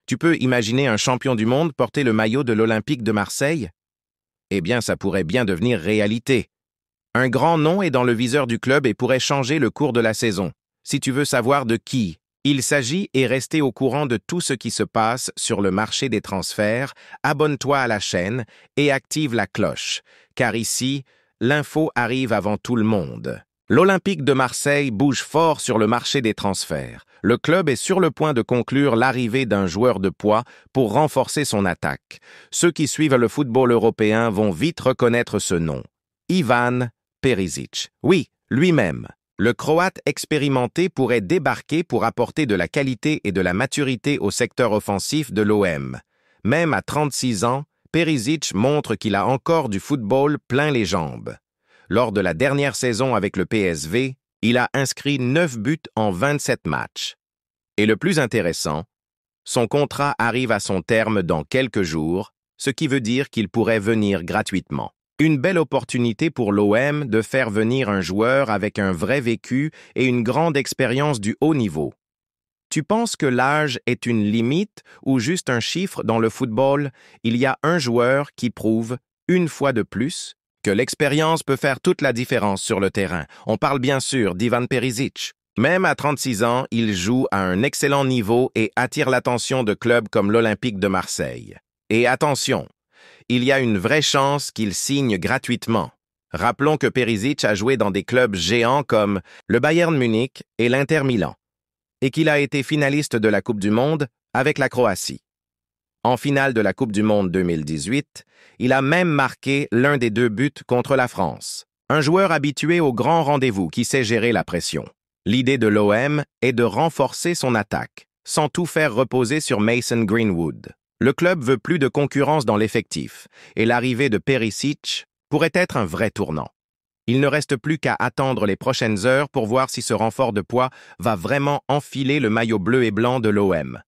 Tu peux imaginer un champion du monde porter le maillot de l'Olympique de Marseille? Eh bien, ça pourrait bien devenir réalité. Un grand nom est dans le viseur du club et pourrait changer le cours de la saison. Si tu veux savoir de qui il s'agit et rester au courant de tout ce qui se passe sur le marché des transferts, abonne-toi à la chaîne et active la cloche, car ici, l'info arrive avant tout le monde. L'Olympique de Marseille bouge fort sur le marché des transferts. Le club est sur le point de conclure l'arrivée d'un joueur de poids pour renforcer son attaque. Ceux qui suivent le football européen vont vite reconnaître ce nom. Ivan Perisic. Oui, lui-même. Le Croate expérimenté pourrait débarquer pour apporter de la qualité et de la maturité au secteur offensif de l'OM. Même à 36 ans, Perisic montre qu'il a encore du football plein les jambes. Lors de la dernière saison avec le PSV, il a inscrit 9 buts en 27 matchs. Et le plus intéressant, son contrat arrive à son terme dans quelques jours, ce qui veut dire qu'il pourrait venir gratuitement. Une belle opportunité pour l'OM de faire venir un joueur avec un vrai vécu et une grande expérience du haut niveau. Tu penses que l'âge est une limite ou juste un chiffre dans le football? Il y a un joueur qui prouve, une fois de plus, que l'expérience peut faire toute la différence sur le terrain. On parle bien sûr d'Ivan Perisic. Même à 36 ans, il joue à un excellent niveau et attire l'attention de clubs comme l'Olympique de Marseille. Et attention, il y a une vraie chance qu'il signe gratuitement. Rappelons que Perisic a joué dans des clubs géants comme le Bayern Munich et l'Inter Milan, et qu'il a été finaliste de la Coupe du Monde avec la Croatie. En finale de la Coupe du Monde 2018, il a même marqué l'un des 2 buts contre la France. Un joueur habitué aux grands rendez-vous qui sait gérer la pression. L'idée de l'OM est de renforcer son attaque, sans tout faire reposer sur Mason Greenwood. Le club veut plus de concurrence dans l'effectif, et l'arrivée de Perisic pourrait être un vrai tournant. Il ne reste plus qu'à attendre les prochaines heures pour voir si ce renfort de poids va vraiment enfiler le maillot bleu et blanc de l'OM.